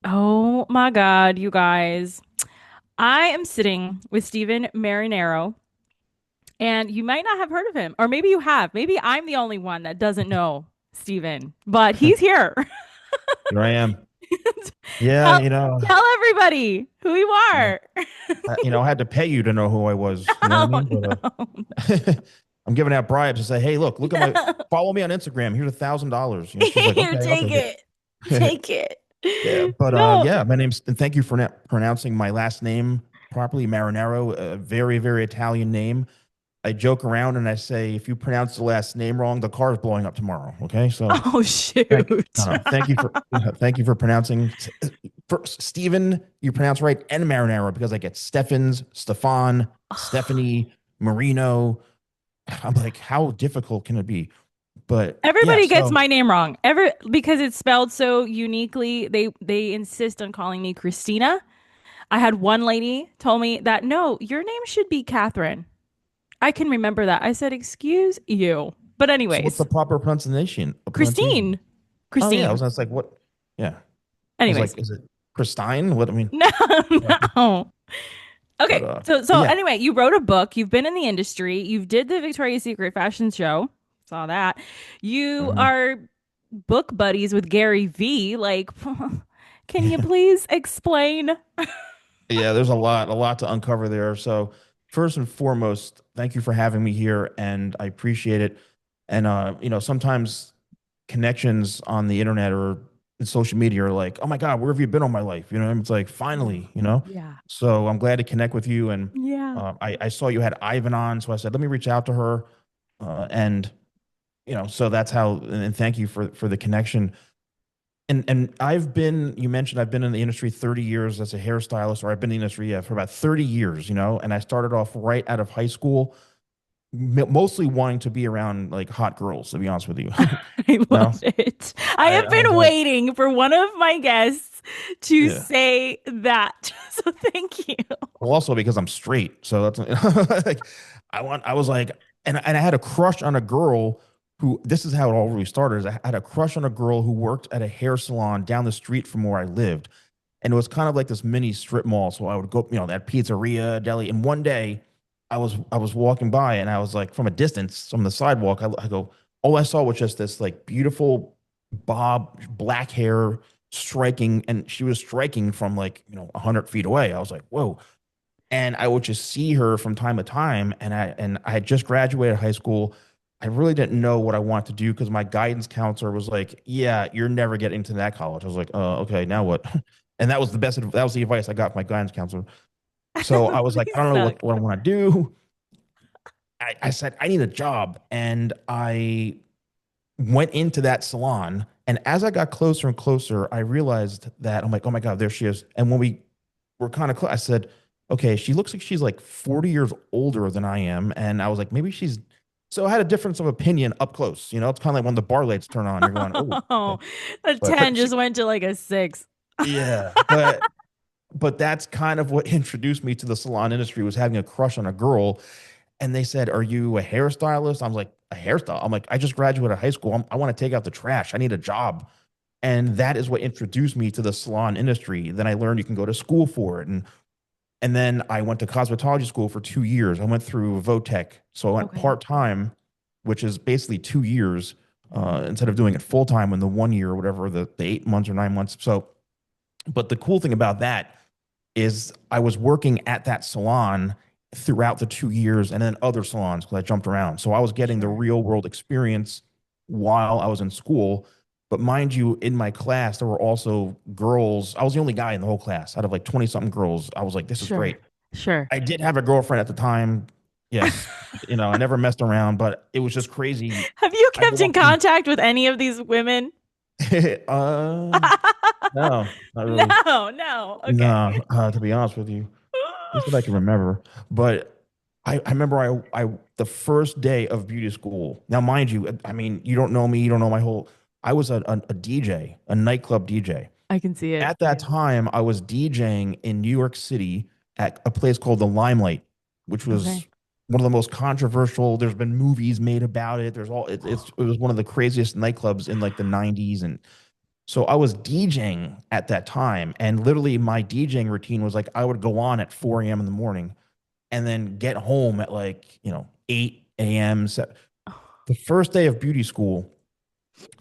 Oh my God, you guys. I am sitting with Stephen Marinaro, and you might not have heard of him, or maybe you have. Maybe I'm the only one that doesn't know Stephen, but he's here. Here I am. Yeah, Tell tell everybody who you uh, are. I had to pay you to know who I was. You know what I No, mean? no, I'm giving out bribes to say, hey, look at my, no. follow me on Instagram. Here's $1,000. She's like, Here, okay, I'll take take it. it. Take it. Yeah, but No. yeah, my name's and thank you for pronouncing my last name properly, Marinaro, a very, very Italian name. I joke around and I say, if you pronounce the last name wrong, the car is blowing up tomorrow. Okay, so Oh, thank, shoot. no, no, thank you for thank you for pronouncing for Stephen. You pronounce right and Marinaro because I get Steffens, Stefan, Stephanie, Marino. I'm like, how difficult can it be? But yeah, Everybody gets so my name wrong. Because it's spelled so uniquely. They insist on calling me Christina. I had one lady told me that no, your name should be Catherine. I can remember that. I said, "Excuse you." But so what's the anyways, proper pronunciation? A pronunciation? Christine. Oh yeah, I Christine. was like, what? Yeah, I was Anyways. like, is it Krystine? What I mean, No, uh, no. but Okay. So but so yeah. anyway, you wrote a book, you've been in the industry, you've did the Victoria's Secret fashion show. Saw that. You Mhm. are book buddies with Gary V. Like, can you Yeah. please explain? Yeah, there's a lot to uncover there. So first and foremost, thank you for having me here, and I appreciate it. And sometimes connections on the internet or in social media are like, oh my God, where have you been all my life? It's like Yeah. finally. Yeah. So I'm glad to connect with you. And Yeah. I saw you had Ivan on, so I said, let me reach out to her. And so that's how. And thank you for the connection. And you mentioned I've been in the industry 30 years as a hairstylist, or I've been in the industry, yeah, for about 30 years, and I started off right out of high school, mostly wanting to be around like hot girls, to be honest with you. I No, love it. I have I was been like, waiting for one of my guests to yeah. say that. So thank you. Well, also because I'm straight, so that's like I was like, and I had a crush on a girl who. This is how it all really started. Is I had a crush on a girl who worked at a hair salon down the street from where I lived, and it was kind of like this mini strip mall. So I would go, that pizzeria, deli, and one day I was walking by, and I was like, from a distance, from the sidewalk, I go, all I saw was just this like beautiful bob black hair striking, and she was striking from like 100 feet away. I was like, whoa. And I would just see her from time to time, and I had just graduated high school. I really didn't know what I wanted to do because my guidance counselor was like, "Yeah, you're never getting into that college." I was like, "Oh, okay, now what?" And that was the advice I got from my guidance counselor. So I was like, You "I don't know suck. what I want to do." I said, "I need a job," and I went into that salon. And as I got closer and closer, I realized that I'm like, "Oh my God, there she is!" And when we were kind of close, I said, okay, she looks like she's like 40 years older than I am. And I was like, maybe she's, so I had a difference of opinion up close. It's kind of like when the bar lights turn on, you're going, oh, Oh, okay. a But, 10 but she, just went to like a 6. yeah, but that's kind of what introduced me to the salon industry was having a crush on a girl. And they said, are you a hairstylist? I was like, a hairstyle. I'm like, I just graduated high school. I want to take out the trash. I need a job. And that is what introduced me to the salon industry. Then I learned you can go to school for it. And then I went to cosmetology school for 2 years. I went through Votech. So I went Okay. part time, which is basically 2 years instead of doing it full time in the 1 year or whatever, the 8 months or 9 months. So, but the cool thing about that is I was working at that salon throughout the 2 years and then other salons because I jumped around. So I was getting the Sure. real world experience while I was in school. But mind you, in my class, there were also girls. I was the only guy in the whole class out of like 20 something girls. I was like, this is Sure. great. Sure. I did have a girlfriend at the time. Yes. I never messed around, but it was just crazy. Have you I'd kept in walk in. contact with any of these women? uh, no, not really. No, no. Okay. No, to be honest with you, just that I can remember. But I remember the first day of beauty school. Now, mind you, I mean, you don't know me, you don't know my whole. I was a DJ, a nightclub DJ. I can see it. At that time, I was DJing in New York City at a place called the Limelight, which Okay. was one of the most controversial. There's been movies made about it. There's all it was one of the craziest nightclubs in like the 90s. And So I was DJing at that time, and literally my DJing routine was like I would go on at 4 a.m. in the morning and then get home at like, 8 a.m. So the first day of beauty school,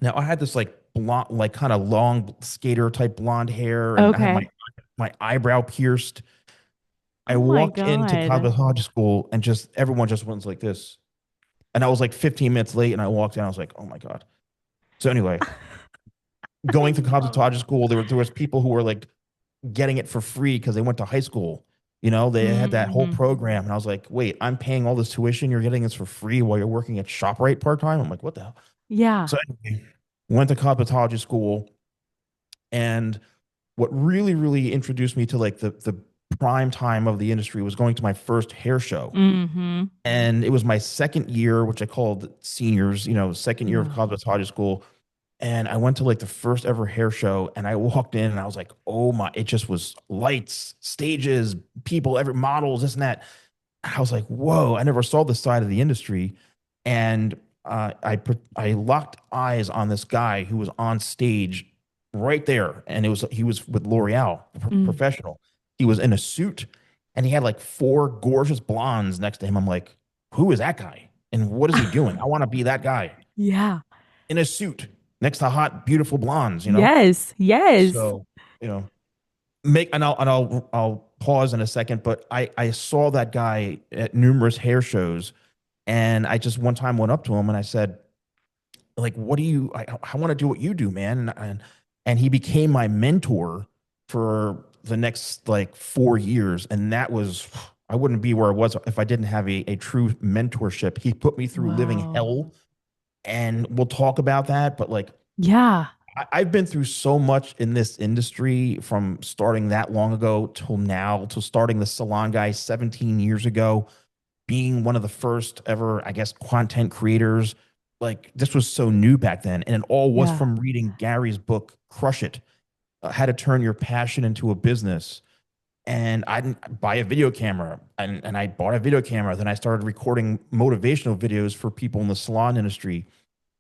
now I had this like blonde, like kind of long skater type blonde hair, and I had my Okay. my eyebrow pierced. I Oh my walked into God. cosmetology school and just everyone just went like this. And I was like 15 minutes late and I walked in, I was like, oh my God. So anyway, I going to love cosmetology school, there was people who were like getting it for free because they went to high school. They had that whole hmm program. And I was like, wait, I'm paying all this tuition. You're getting this for free while you're working at ShopRite part time. I'm like, what the hell? Yeah. So anyway, went to cosmetology school. And what really, really introduced me to like the prime time of the industry was going to my first hair show. hmm And it was my second year, which I called seniors, second year of Yeah. cosmetology school. And I went to like the first ever hair show and I walked in and I was like, oh my, it just was lights, stages, people, every models, this and that. I was like, whoa, I never saw this side of the industry. And I locked eyes on this guy who was on stage right there. And he was with L'Oreal, Mm. professional. He was in a suit and he had like four gorgeous blondes next to him. I'm like, who is that guy? And what is he doing? I want to be that guy Yeah. in a suit next to hot, beautiful blondes. Yes. Yes. So, you know, make and I'll pause in a second, but I saw that guy at numerous hair shows, and I just one time went up to him and I said, like, what do you? I want to do what you do, man, and he became my mentor for the next like 4 years, and that was. I wouldn't be where I was if I didn't have a true mentorship. He put me through living Wow. hell, and we'll talk about that. But like Yeah. I've been through so much in this industry from starting that long ago till now, to starting the salon guy 17 years ago, being one of the first ever, I guess, content creators. Like this was so new back then. And it all was Yeah. from reading Gary's book, Crush It, How to Turn Your Passion into a Business. And I didn't buy a video camera, and I bought a video camera. Then I started recording motivational videos for people in the salon industry.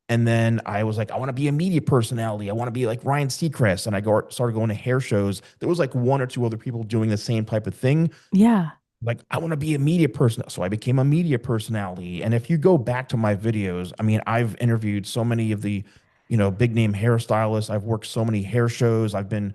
And then I was like, I want to be a media personality. I want to be like Ryan Seacrest. And started going to hair shows. There was like one or two other people doing the same type of thing. Yeah. Like, I want to be a media person. So I became a media personality. And if you go back to my videos, I mean, I've interviewed so many of the, big name hairstylists. I've worked so many hair shows. I've been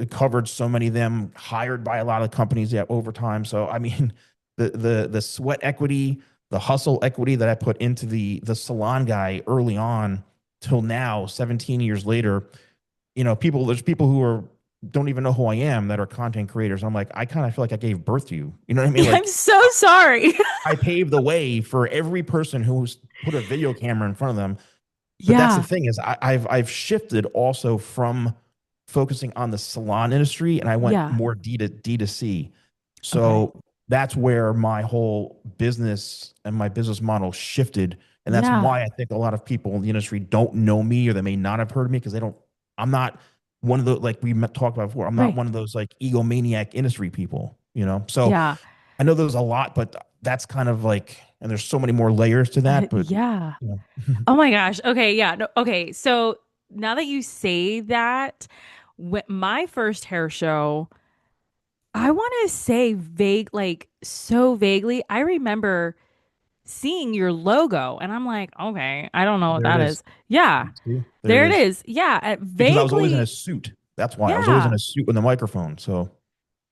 covered so many of them, hired by a lot of companies at overtime. So I mean, the sweat equity, the hustle equity that I put into the salon guy early on till now, 17 years later, there's people who are don't even know who I am that are content creators. I'm like, I kind of feel like I gave birth to you. You know what I mean? I'm Like so sorry. I paved the way for every person who's put a video camera in front of them. But that's the Yeah. thing is I've shifted also from focusing on the salon industry and I went Yeah. more D to C. Okay. So that's where my whole business and my business model shifted. And that's Yeah. why I think a lot of people in the industry don't know me, or they may not have heard of me because I'm not one of the, like talked about before, I'm not Right. one of those like egomaniac industry people. So Yeah. I know there's a lot, but that's kind of like, and there's so many more layers to that, but Yeah. you know. Oh my gosh. Okay. Yeah. No, okay. So now that you say that, my first hair show, I want to say vague, like so vaguely. I remember seeing your logo and I'm like, okay, I don't know what There it that is. is. Yeah. See, there it There it is. is. Yeah. Because I was always in a Vaguely. suit. That's why I was always in Yeah. a suit with a microphone. So,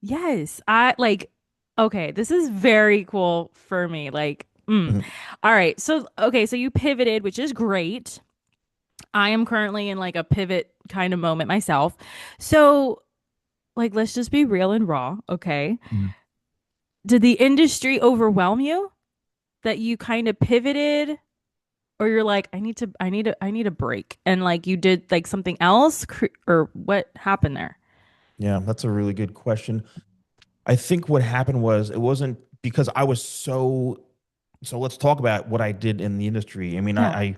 Yes. I like, okay, this is very cool for me. Like, mhm. all right. So, okay. So you pivoted, which is great. I am currently in like a pivot kind of moment myself. So, like, let's just be real and raw. Okay. Mhm. Did the industry overwhelm you that you kind of pivoted? Or you're like, I need a break, and like you did like something else, or what happened there? Yeah, that's a really good question. I think what happened was it wasn't because I was so let's talk about what I did in the industry. I mean, Yeah. I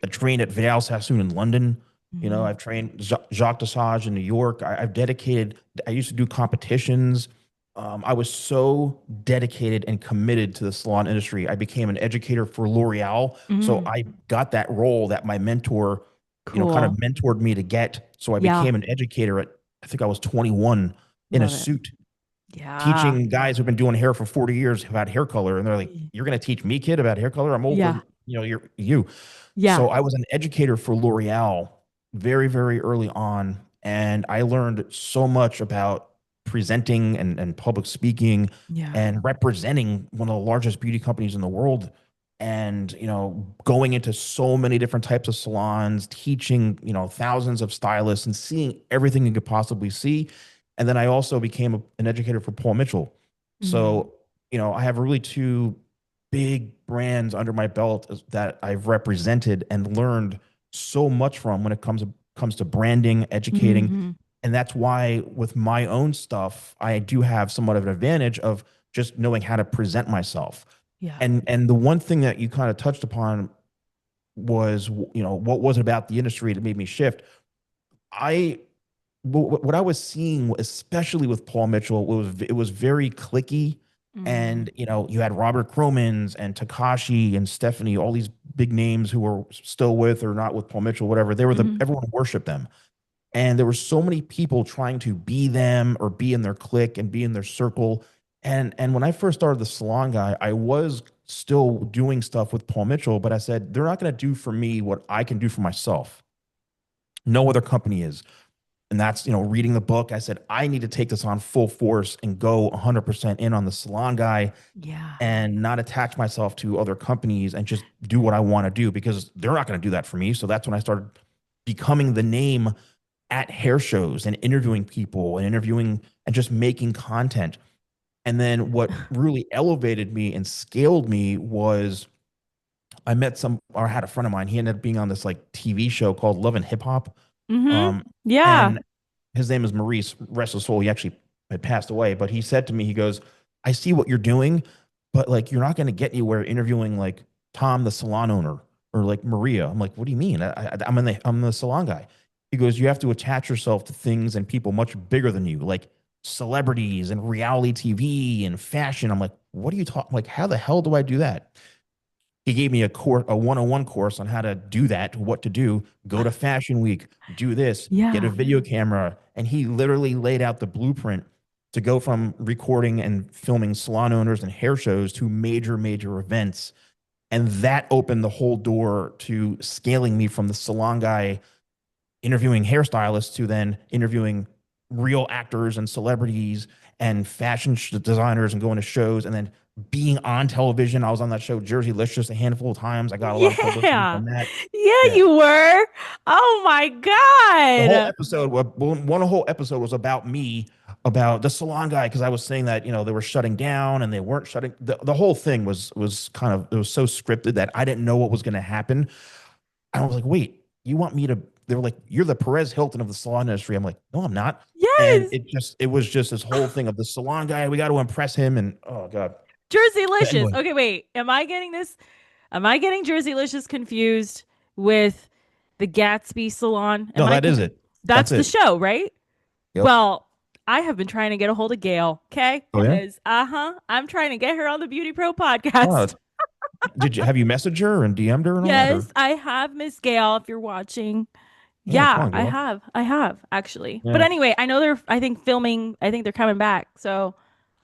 trained at Vidal Sassoon in London. hmm I've trained Jacques Desage in New York. I've dedicated, I used to do competitions. I was so dedicated and committed to the salon industry. I became an educator for L'Oreal. So mm I got that role that my mentor kind of Cool. mentored me to get. So I Yeah. became an educator at, I think I was 21 in a Love it. suit, Yeah. teaching guys who've been doing hair for 40 years about hair color. And they're like, you're going to teach me, kid, about hair color? I'm older Yeah. than, you're you. Yeah. So I was an educator for L'Oreal very, very early on. And I learned so much about presenting and public speaking Yeah. and representing one of the largest beauty companies in the world. And, going into so many different types of salons, teaching, thousands of stylists and seeing everything you could possibly see. And then I also became an educator for Paul Mitchell. Mm. So, I have really two big brands under my belt that I've represented and learned so much from when it comes to branding, educating. Hmm. And that's why with my own stuff, I do have somewhat of an advantage of just knowing how to present myself. Yeah. And the one thing that you kind of touched upon was, what was it about the industry that made me shift? I what I was seeing, especially with Paul Mitchell, it was very clicky, Mm. and you had Robert Cromans and Takashi and Stephanie, all these big names who were still with or not with Paul Mitchell, whatever. Hmm. Everyone worshiped them, and there were so many people trying to be them or be in their clique and be in their circle. And when I first started the Salon Guy, I was still doing stuff with Paul Mitchell, but I said they're not going to do for me what I can do for myself. No other company is. And that's, reading the book. I said, I need to take this on full force and go 100% in on the Salon Guy Yeah. and not attach myself to other companies and just do what I want to do because they're not going to do that for me. So that's when I started becoming the name at hair shows and interviewing people and interviewing and just making content. And then what really elevated me and scaled me was I met or had a friend of mine. He ended up being on this like TV show called Love and Hip Hop. Hmm. Um, Yeah. and his name is Maurice, rest his soul. He actually had passed away, but he said to me, he goes, I see what you're doing, but like you're not going to get anywhere interviewing like Tom, the salon owner, or like Maria. I'm like, what do you mean? I'm the salon guy. He goes, you have to attach yourself to things and people much bigger than you, like celebrities and reality TV and fashion. I'm like, what are you talking? Like, how the hell do I do that? He gave me a 101 course on how to do that, what to do, go to Fashion Week, do this, get a Yeah. video camera. And he literally laid out the blueprint to go from recording and filming salon owners and hair shows to major, major events. And that opened the whole door to scaling me from the salon guy interviewing hairstylists to then interviewing real actors and celebrities and fashion designers and going to shows and then being on television. I was on that show Jerseylicious a handful of times. I got a lot of publicity Yeah. from that. Yeah, Yeah. you were. Oh my The whole God. episode, one whole episode was about me, about the salon guy, because I was saying that they were shutting down and they weren't shutting. The whole thing was kind of, it was so scripted that I didn't know what was going to happen. I was like, wait, you want me to? They were like, you're the Perez Hilton of the salon industry. I'm like, no, I'm not. And Yes. it was just this whole thing of the salon guy. We got to impress him, and oh god. But Jerseylicious. anyway, Okay, wait. Am I getting this? Am I getting Jerseylicious confused with the Gatsby Salon? no, that is it. That's That's the it. show, right? Yep. Well, I have been trying to get a hold of Gail, okay? Oh yeah. Because I'm trying to get her on the Beauty Pro Oh, podcast. did you have you messaged her and DM'd her and all that, or Yes, I have Miss Gail if you're watching. yeah, come Yeah, on, I girl. have. I have actually. But Yeah. anyway, I know they're I think filming, I think they're coming back. So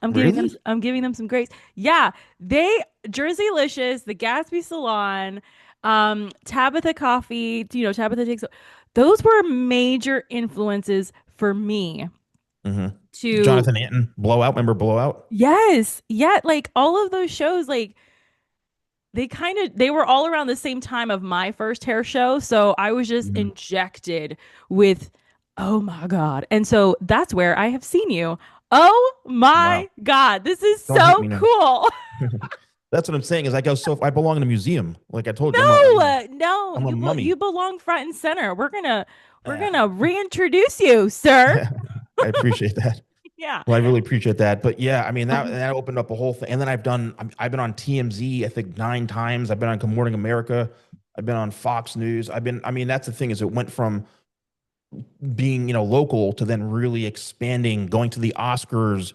Really? I'm giving them some grace. Yeah, they Jerseylicious, the Gatsby Salon, Tabitha Coffee, Tabitha takes those were major influences for me Mm-hmm. to Jonathan Anton, Blowout. Remember Blowout? yes, yeah, like all of those shows like they were all around the same time of my first hair show, so I was just Mm-hmm. injected with oh my god. And so that's where I have seen you. Oh Wow. my god, this is Don't hate so me now. cool. That's what I'm saying. Is I go so I belong in a museum. Like I told you, No, I'm a you mummy. belong front and center. We're Yeah. gonna reintroduce you, sir. I appreciate that. Yeah. Well, I really appreciate that. But yeah, I mean that opened up a whole thing. And then I've been on TMZ, I think 9 times. I've been on Good Morning America. I've been on Fox News. I mean, that's the thing is it went from being, local to then really expanding, going to the Oscars,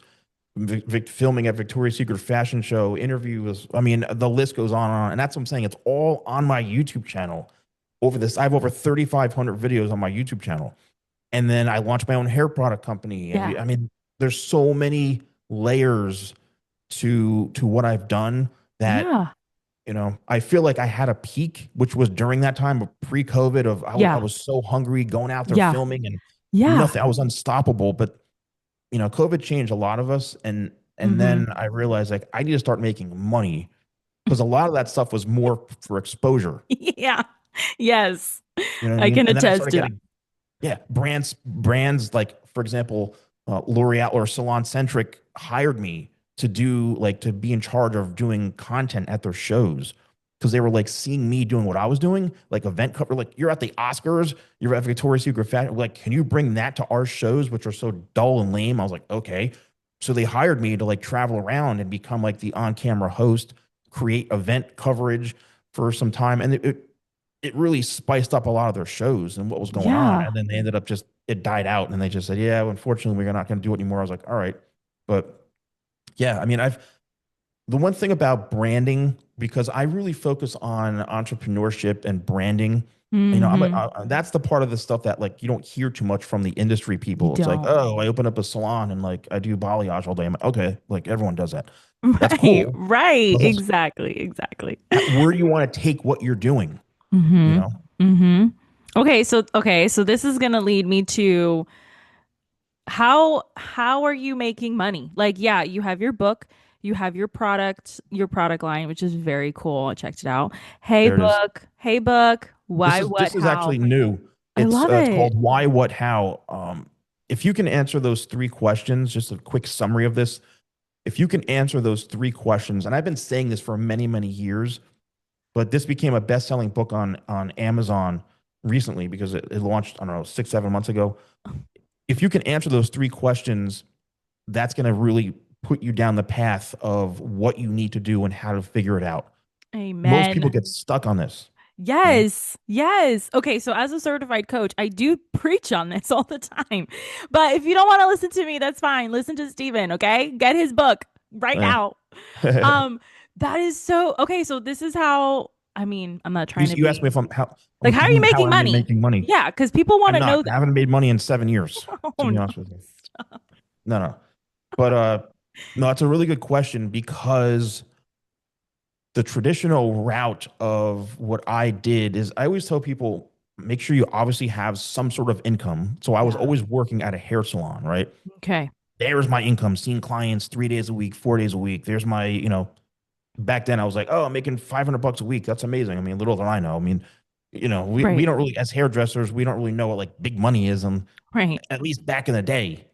filming at Victoria's Secret fashion show, interviews. I mean, the list goes on and on. And that's what I'm saying. It's all on my YouTube channel. over this. I have over 3,500 videos on my YouTube channel. And then I launched my own hair product company. And Yeah. I mean, there's so many layers to what I've done that, Yeah. I feel like I had a peak, which was during that time of pre-COVID of I Yeah. was so hungry going out there Yeah. filming and Yeah. nothing. I was unstoppable. But COVID changed a lot of us. And Mm-hmm. then I realized like I need to start making money because a lot of that stuff was more for exposure. Yeah. Yes. You know what I I mean? can And then I attest started to that. getting, yeah, brands like, for example, L'Oreal or Salon Centric hired me to do like to be in charge of doing content at their shows because they were like seeing me doing what I was doing, like event cover. Like you're at the Oscars, you're at Victoria's Secret Fashion. Like, can you bring that to our shows, which are so dull and lame? I was like, okay. So they hired me to like travel around and become like the on-camera host, create event coverage for some time, and it really spiced up a lot of their shows and what was going on. Yeah. And then they ended up just it died out, and they just said, "Yeah, unfortunately, we're not going to do it anymore." I was like, "All right," but yeah, I mean, I've the one thing about branding because I really focus on entrepreneurship and branding. Mm-hmm. That's the part of the stuff that like you don't hear too much from the industry You people. It's like, don't. oh, I open up a salon and like I do balayage all day. I'm like, okay, like everyone does that. That's Right. cool. Right. But that's, Exactly. Exactly. where do you want to take what you're doing? You Mm-hmm. know, Mm-hmm. Okay, so this is gonna lead me to how are you making money? Like, yeah, you have your book, you have your product line, which is very cool. I checked it out. there it is. Hey book, This why, is what, this is how? actually new. I love It's it. called Why, What, How. If you can answer those three questions, just a quick summary of this. If you can answer those three questions, and I've been saying this for many, many years, but this became a best-selling book on Amazon recently because it launched, I don't know, 6, 7 months ago. If you can answer those three questions, that's going to really put you down the path of what you need to do and how to figure it out. Most people Amen. get stuck on this, you know. Yes, yes. Okay, so as a certified coach, I do preach on this all the time. But if you don't want to listen to me, that's fine. Listen to Stephen, okay? Get his book right Eh. now. Um, that is so okay. So this is how, I mean, I'm not trying to You asked me be if I'm how like, how are you how making I'm money? making money. Yeah, because people want I'm to know not. I that. haven't made money in 7 years, to Oh be no. honest with you. No, no. But no, it's a really good question because the traditional route of what I did is I always tell people make sure you obviously have some sort of income. So I was Yeah. always working at a hair salon, right? Okay. There's my income, seeing clients 3 days a week, 4 days a week. There's my, back then I was like, oh, I'm making $500 a week. That's amazing. I mean, little did I know. I mean, we Right. don't really, as hairdressers, we don't really know what like big money is. And Right. at least back in the day.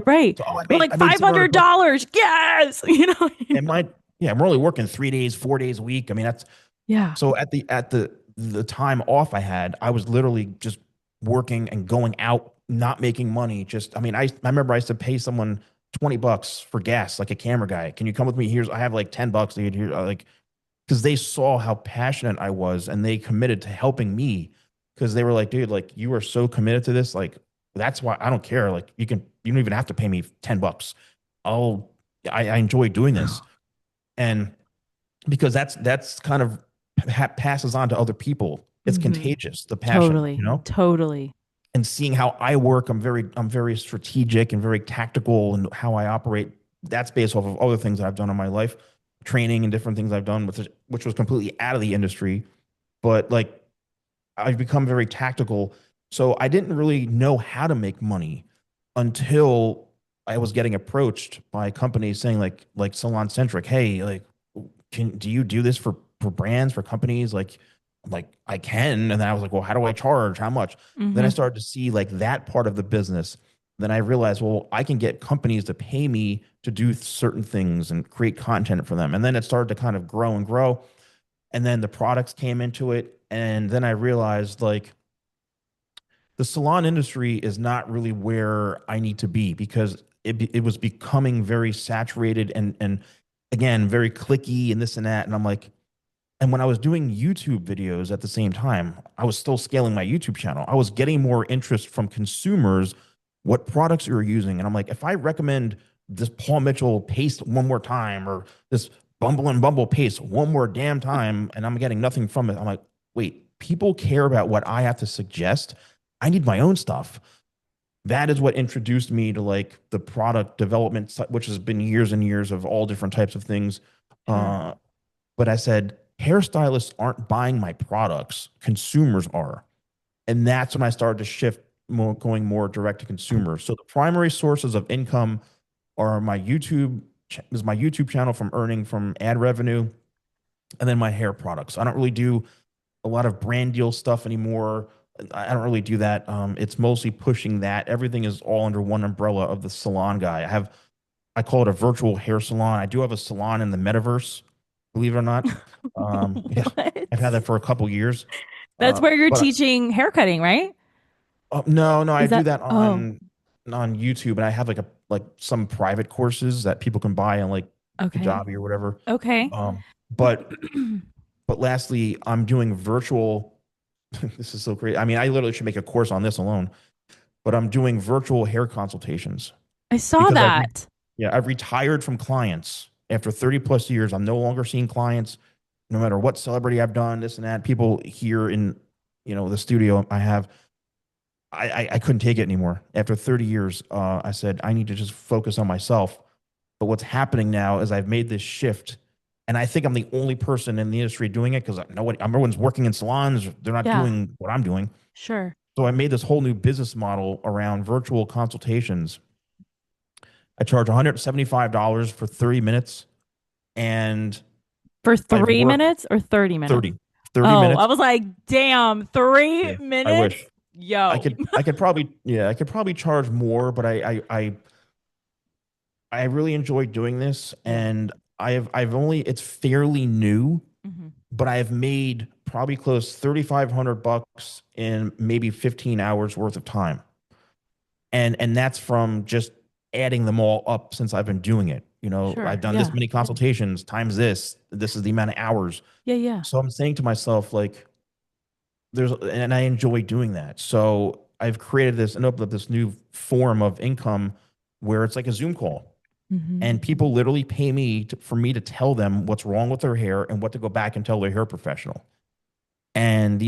Right. So, oh, We're like I made $700. $500. Yes. It might, yeah, I'm only working 3 days, 4 days a week. I mean, that's Yeah. so at the time off I had, I was literally just working and going out, not making money. Just, I mean, I remember I used to pay someone $20 for gas, like a camera guy. Can you come with me? I have like $10, dude. Here, like, because they saw how passionate I was and they committed to helping me because they were like, dude, like you are so committed to this. Like, that's why I don't care. Like, you don't even have to pay me $10. I'll, I enjoy doing this. And because that's kind of passes on to other people. It's Mm-hmm. contagious, the passion, Totally. Totally. and seeing how I work, I'm very strategic and very tactical in how I operate. That's based off of other things that I've done in my life, training and different things I've done, which was completely out of the industry. But like I've become very tactical. So I didn't really know how to make money until I was getting approached by companies saying like Salon Centric, hey, like do you do this for brands, for companies? Like I can. And then I was like, well, how do I charge? How much? Then I Mm-hmm. started to see like that part of the business. Then I realized, well, I can get companies to pay me to do certain things and create content for them. And then it started to kind of grow and grow. And then the products came into it. And then I realized like the salon industry is not really where I need to be because it was becoming very saturated and again, very clicky and this and that. And I'm like, and when I was doing YouTube videos at the same time, I was still scaling my YouTube channel. I was getting more interest from consumers, what products you were using. And I'm like, if I recommend this Paul Mitchell paste one more time or this Bumble and Bumble paste one more damn time and I'm getting nothing from it, I'm like, wait, people care about what I have to suggest. I need my own stuff. That is what introduced me to like the product development, which has been years and years of all different types of things. Sure. Uh, but I said, hairstylists aren't buying my products, consumers are. And that's when I started to shift more, going more direct to consumer. So the primary sources of income are my YouTube is my YouTube channel from earning from ad revenue, and then my hair products. I don't really do a lot of brand deal stuff anymore. I don't really do that. It's mostly pushing that. Everything is all under one umbrella of the salon guy. I call it a virtual hair salon. I do have a salon in the metaverse, believe it or not. Yeah, I've had What? that for a couple years. That's where you're But teaching haircutting, right? no, no, I Is do that, that oh, on YouTube, and I have like some private courses that people can buy on like okay. Kajabi or whatever. Okay. Um, but but lastly, I'm doing virtual. This is so great. I mean, I literally should make a course on this alone. But I'm doing virtual hair consultations I saw because that. I've retired from clients after 30 plus years. I'm no longer seeing clients, no matter what celebrity I've done, this and that. People here in the studio I have, I couldn't take it anymore. After 30 years, I said I need to just focus on myself. But what's happening now is I've made this shift, and I think I'm the only person in the industry doing it because everyone's working in salons. They're not Yeah, doing what I'm doing. sure. So I made this whole new business model around virtual consultations. I charge $175 for 30 minutes, and For I've three worked minutes or 30 minutes? 30 Oh, I minutes. was like, damn, three Yeah, I minutes? wish Yo. I could probably charge more, but I really enjoy doing this, Yeah. and I've only it's fairly new, Hmm. but I've made probably close 3,500 bucks in maybe 15 hours worth of time. And that's from just adding them all up since I've been doing it. I've Sure. done this Yeah. many consultations times this is the amount of hours. Yeah. Yeah. So I'm saying to myself, like, and I enjoy doing that. So I've created this and opened up this new form of income where it's like a Zoom call, Hmm. and people literally pay me for me to tell them what's wrong with their hair and what to go back and tell their hair professional. And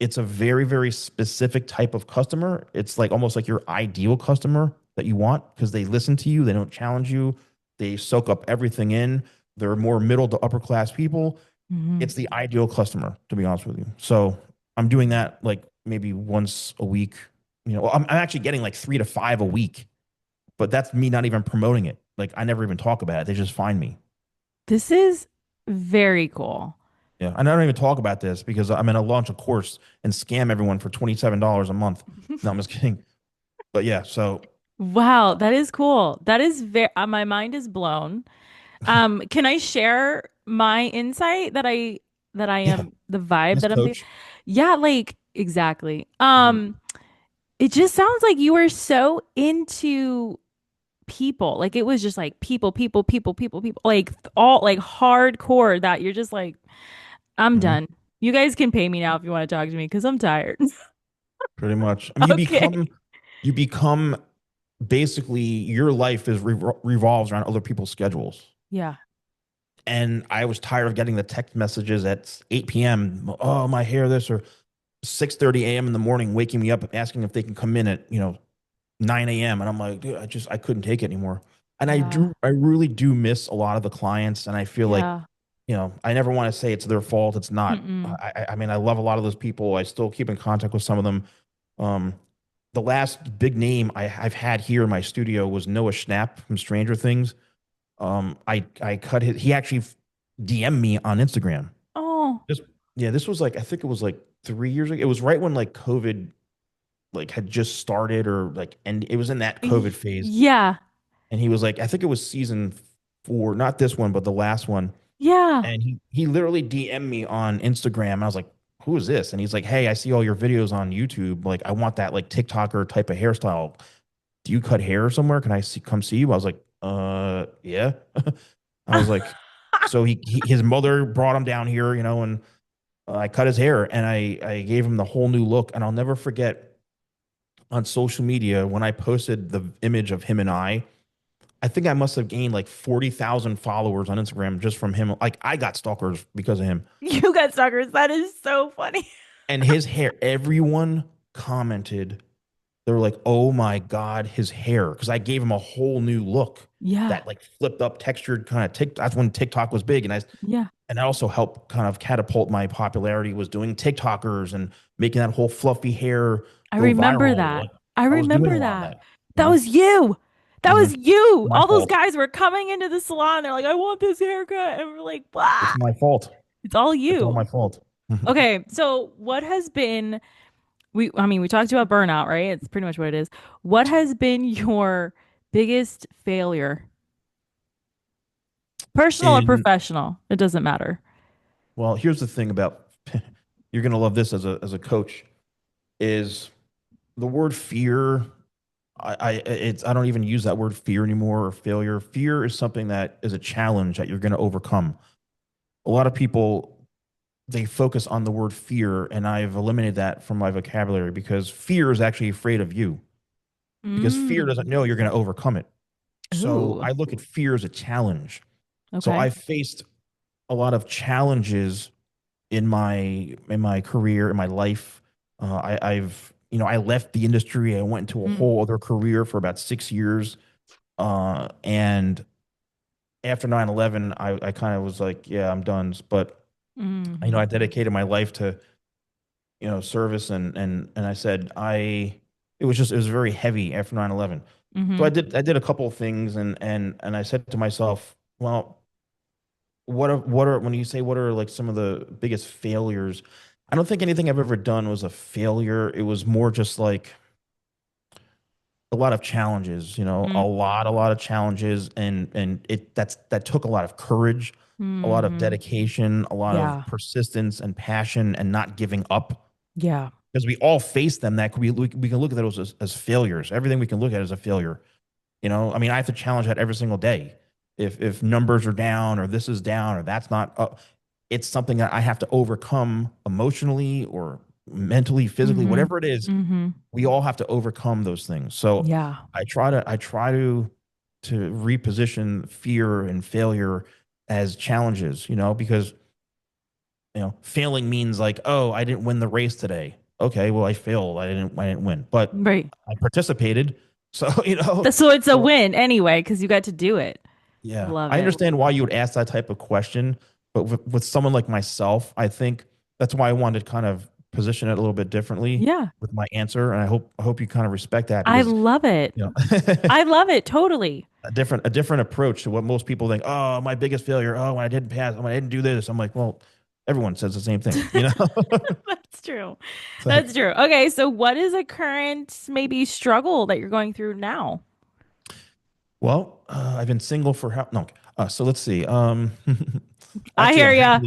it's a very, very specific type of customer. It's like almost like your ideal customer that you want because they listen to you, they don't challenge you, they soak up everything in. They're more middle to upper class people. Hmm. It's the ideal customer, to be honest with you. So I'm doing that like maybe once a week. I'm actually getting like 3 to 5 a week, but that's me not even promoting it. Like I never even talk about it. They just find me. This is very cool. Yeah. And I don't even talk about this because I'm going to launch a course and scam everyone for $27 a month. No, I'm just kidding. But yeah, so Wow, that is cool. That is very, my mind is blown. Can I share my insight that I yeah, am the vibe Miss that I'm being? Coach. Yeah, like exactly. Mhm. It just sounds like you were so into people. Like it was just like people, people, people, people, people. Like all like hardcore that you're just like, I'm Mhm. done. You guys can pay me now if you want to talk to me because I'm tired. Pretty much. I mean, Okay. you become basically your life revolves around other people's schedules. Yeah. And I was tired of getting the text messages at 8 p.m. Oh, my hair, this or 6:30 a.m. in the morning, waking me up asking if they can come in at 9 a.m. And I'm like, dude, I couldn't take it anymore. And Yeah. I really do miss a lot of the clients. And I feel like, Yeah. I never want to say it's their fault. It's not. Mm-mm. I mean, I love a lot of those people. I still keep in contact with some of them. Um, the last big name I've had here in my studio was Noah Schnapp from Stranger Things. I cut he actually DM'd me on Instagram. Oh. This, yeah, this was like, I think it was like 3 years ago. It was right when like COVID like had just started or like, and it was in that COVID phase. Yeah. And he was like, I think it was season 4, not this one, but the last one. Yeah. And he literally DM'd me on Instagram. And I was like, who is this? And he's like, hey, I see all your videos on YouTube. Like, I want that like TikToker type of hairstyle. Do you cut hair somewhere? Can come see you? I was like, yeah. I was like, so his mother brought him down here, and I cut his hair and I gave him the whole new look. And I'll never forget on social media when I posted the image of him and I think I must have gained like 40,000 followers on Instagram just from him. Like I got stalkers because of him. You got stalkers. That is so funny. And his hair, everyone commented, they were like, "Oh my God, his hair!" Because I gave him a whole new look, Yeah. that like flipped up, textured kind of tick. That's when TikTok was big, and Yeah. that also helped kind of catapult my popularity. Was doing TikTokers and making that whole fluffy hair I go remember viral. that. Like I I was doing a remember lot of that. that, you That know. was you. That Hmm. was you. My All those fault. guys were coming into the salon. They're like, I want this haircut. And we're like, It's what? my fault. It's all It's all you. my fault. Okay. So what has been I mean, we talked about burnout, right? It's pretty much what it is. What has been your biggest failure? Personal or In professional? It doesn't matter. Well, here's the thing about you're gonna love this as a coach is the word fear. I don't even use that word fear anymore, or failure. Fear is something that is a challenge that you're going to overcome. A lot of people, they focus on the word fear, and I've eliminated that from my vocabulary because fear is actually afraid of you, because fear doesn't Mm. know you're going to overcome it. So Ooh. I look at fear as a challenge. So Okay. I've faced a lot of challenges in my career, in my life. I've I left the industry. I went into a Mm. whole other career for about 6 years. And after 9/11, I kind of was like, yeah, I'm done. But Hmm. I dedicated my life to service, and I said it was very heavy after 9/11. So Hmm. I did a couple of things, and I said to myself, well, what are when you say what are like some of the biggest failures? I don't think anything I've ever done was a failure. It was more just like a lot of challenges, Mm. a lot of challenges, and that took a lot of courage, a lot of Hmm. dedication, a lot of Yeah. persistence and passion, and not giving up. Yeah. Because we all face them. That we can look at those as failures. Everything we can look at as a failure. I mean, I have to challenge that every single day. If numbers are down, or this is down, or that's not up, it's something that I have to overcome emotionally or mentally, physically, Hmm. whatever it is. Hmm. We all have to overcome those things. So Yeah. I try to reposition fear and failure as challenges, because failing means like, oh, I didn't win the race today. Okay, well, I failed. I didn't win, but Right. I participated. So, So it's a so win anyway, because you got to do it. yeah, Love I it. understand why you would ask that type of question, but with someone like myself, I think that's why I wanted to kind of position it a little bit differently Yeah. with my answer, and I hope you kind of respect that I because love it. you know I love it totally. a different approach to what most people think. Oh, my biggest failure. Oh, when I didn't pass. When I didn't do this. I'm like, well, everyone says the same thing, That's true. It's That's like, true. Okay, so what is a current maybe struggle that you're going through now? well, I've been single for how? No. So let's see. I Actually, hear ya.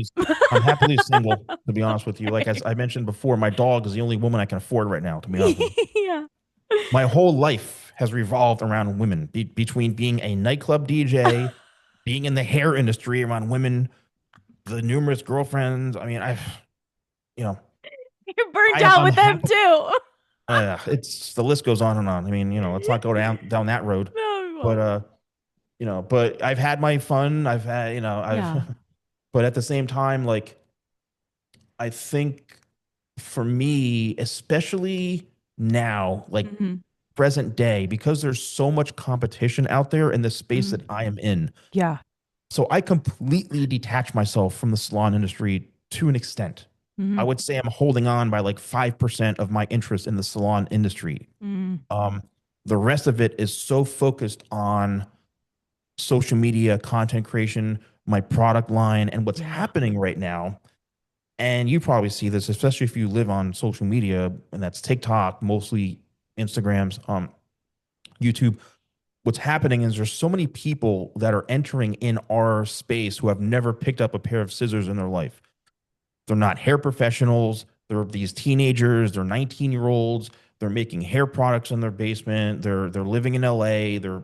I'm happily single. To be honest with you, like as I mentioned before, my dog is the only woman I can afford right now. To be honest with you, Yeah. my whole life has revolved around women. Between being a nightclub DJ, being in the hair industry around women, the numerous girlfriends. I mean, you know, You're burnt I am out with them unhappy. too. It's the list goes on and on. I mean, let's not go down that road. No, we But won't. but I've had my fun. I've had, Yeah. but at the same time, like I think for me, especially now, like Hmm. present day, because there's so much competition out there in the space Hmm. that I am in. Yeah. So I completely detach myself from the salon industry to an extent. I Hmm. would say I'm holding on by like 5% of my interest in the salon industry. Hmm. Um, the rest of it is so focused on social media, content creation, my product line, and what's Yeah. happening right now. And you probably see this, especially if you live on social media, and that's TikTok, mostly Instagrams, YouTube. What's happening is there's so many people that are entering in our space who have never picked up a pair of scissors in their life. They're not hair professionals. They're these teenagers. They're 19-year-olds. They're making hair products in their basement. They're living in LA. They're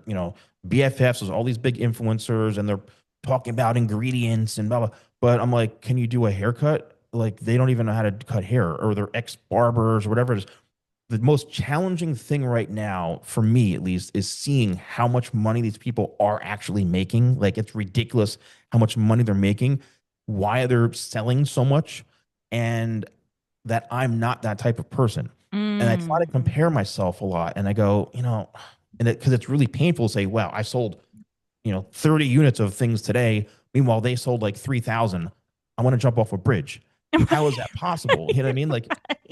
BFFs. There's all these big influencers, and they're talking about ingredients and blah blah. But I'm like, can you do a haircut? Like they don't even know how to cut hair, or they're ex barbers or whatever it is. The most challenging thing right now, for me at least, is seeing how much money these people are actually making. Like it's ridiculous how much money they're making, why they're selling so much. And that I'm not that type of person. And I try to Mm. compare myself a lot. And I go, and because it's really painful to say, wow, I sold, 30 units of things today. Meanwhile, they sold like 3,000. I want to jump off a bridge. How is that possible? You know what I mean? Like,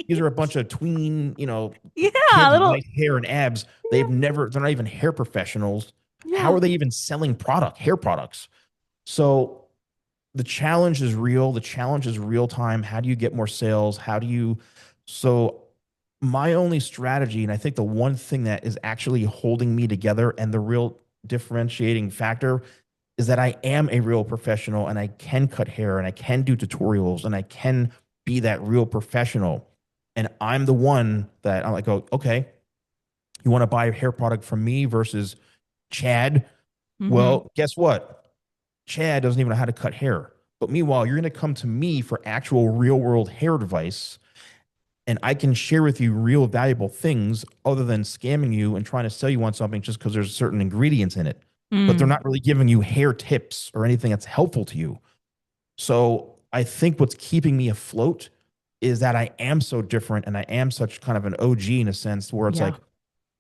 these Right. are a bunch of tween, Yeah, kids a with little. nice hair and abs. They're not even hair professionals. How Yeah. are they even selling hair products? So the challenge is real. The challenge is real time. How do you get more sales? So my only strategy, and I think the one thing that is actually holding me together and the real differentiating factor is that I am a real professional and I can cut hair and I can do tutorials and I can be that real professional. And I'm the one that I'm like, oh, okay, you want to buy a hair product from me versus Chad? Hmm. Well, guess what? Chad doesn't even know how to cut hair. But meanwhile, you're going to come to me for actual real world hair advice, and I can share with you real valuable things other than scamming you and trying to sell you on something just because there's certain ingredients in it. But they're Mm. not really giving you hair tips or anything that's helpful to you. So I think what's keeping me afloat is that I am so different and I am such kind of an OG in a sense where it's Yeah. like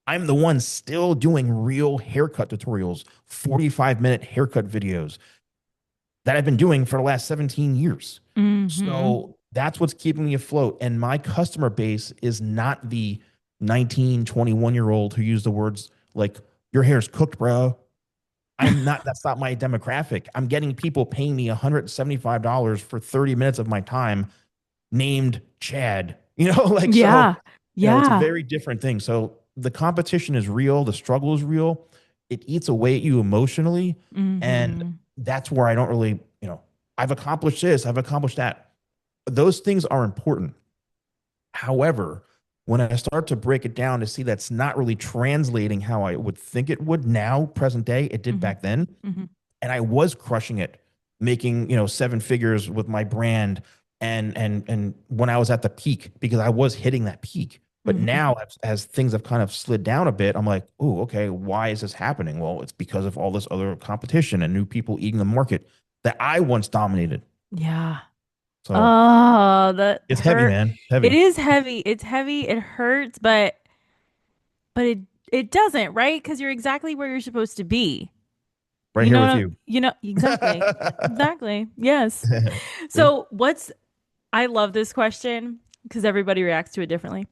I'm the one still doing real haircut tutorials, 45-minute haircut videos that I've been doing for the last 17 years. Hmm. So that's what's keeping me afloat. And my customer base is not the 19, 21-year-old who use the words like, your hair's cooked, bro. That's not my demographic. I'm getting people paying me $175 for 30 minutes of my time named Chad, like, so, Yeah. it's a Yeah. very different thing. So the competition is real. The struggle is real. It eats away at you emotionally. And Hmm. that's where I don't really, I've accomplished this, I've accomplished that. Those things are important. However, when I start to break it down to see that's not really translating how I would think it would now, present day, it did Hmm. back then, Hmm. and I was crushing it, making seven figures with my brand, and when I was at the peak because I was hitting that peak. But Hmm. now, as things have kind of slid down a bit, I'm like, oh, okay, why is this happening? Well, it's because of all this other competition and new people eating the market that I once dominated. Yeah. So Oh, that it's heavy, hurt. man, It heavy. is heavy. It's heavy. It hurts, but it doesn't, right? Because you're exactly where you're supposed to be. Right here with you. You know, exactly. Exactly. Yes. See? So I love this question because everybody reacts to it differently.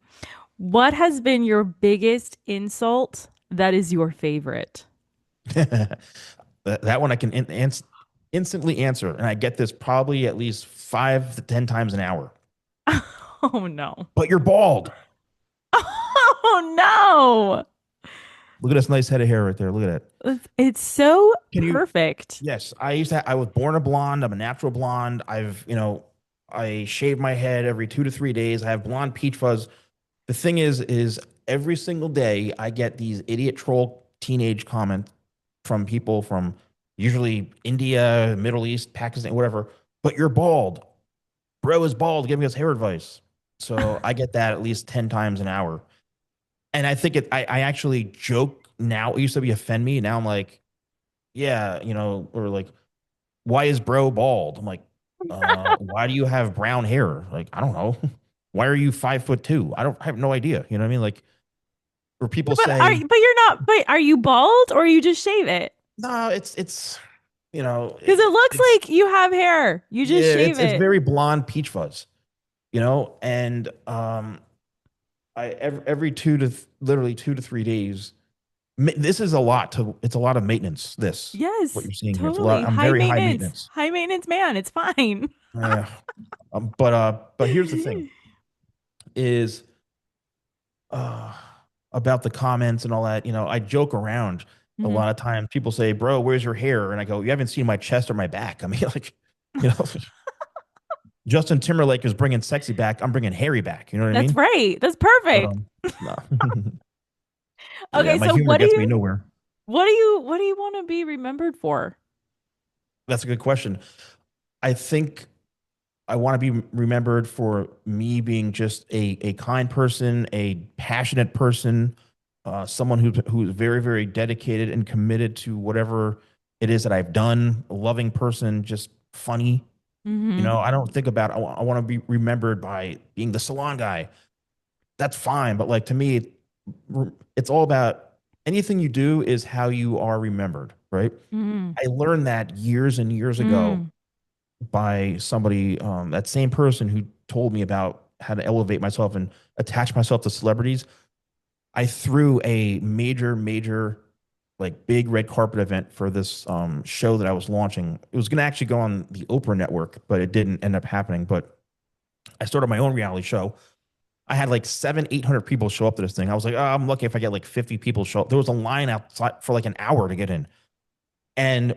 What has been your biggest insult that is your favorite? That one I can instantly answer, and I get this probably at least 5 to 10 times an hour. Oh no. But you're bald. Oh no. Look at this nice head of hair right there. Look at that. It's so Can you? perfect. Yes, I was born a blonde. I'm a natural blonde. I shave my head every 2 to 3 days. I have blonde peach fuzz. The thing is every single day I get these idiot troll teenage comments from people from usually India, Middle East, Pakistan, whatever. But you're bald. Bro is bald, giving us hair advice. So I get that at least 10 times an hour. And I think I actually joke now. It used to be offend me. Now I'm like, yeah, or like, why is bro bald? I'm like, why do you have brown hair? Like, I don't know. Why are you 5'2"? I have no idea. You know what I mean? Like, or people say, But you're not, but are you bald or you just shave it? no, it's, you know, Because it looks it's, like you have hair. You yeah, just shave it's it. very blonde peach fuzz, and every literally 2 to 3 days. This is a lot it's a lot of maintenance. What Yes, you're seeing here, it's a lot. totally. I'm very high maintenance. High maintenance man. It's fine. Uh, but here's the thing: is uh, about the comments and all that. I joke around a Hmm. lot of times. People say, "Bro, where's your hair?" And I go, "You haven't seen my chest or my back." I mean, like, you know, Justin Timberlake is bringing sexy back. I'm bringing hairy back. You know what I That's mean? right. That's But perfect. no. Yeah, Okay, my so humor gets me nowhere. what do you want to be remembered for? That's a good question. I think I want to be remembered for me being just a kind person, a passionate person, someone who's very, very dedicated and committed to whatever it is that I've done, a loving person, just funny. Mm-hmm. I don't think about, I want to be remembered by being the salon guy. That's fine. But like to me, it's all about anything you do is how you are remembered, right? Mm-hmm. I learned that years and years ago Mm. by somebody, that same person who told me about how to elevate myself and attach myself to celebrities. I threw a major, like big red carpet event for this show that I was launching. It was going to actually go on the Oprah network, but it didn't end up happening. But I started my own reality show. I had like 800 people show up to this thing. I was like, oh, I'm lucky if I get like 50 people show up. There was a line outside for like an hour to get in. And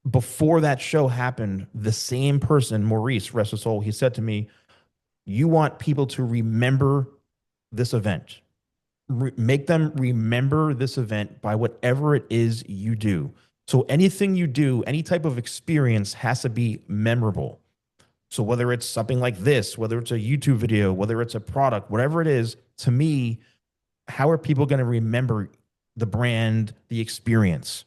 before that show happened, the same person, Maurice, rest his soul, he said to me, you want people to remember this event. Make them remember this event by whatever it is you do. So anything you do, any type of experience has to be memorable. So whether it's something like this, whether it's a YouTube video, whether it's a product, whatever it is, to me, how are people going to remember the brand, the experience?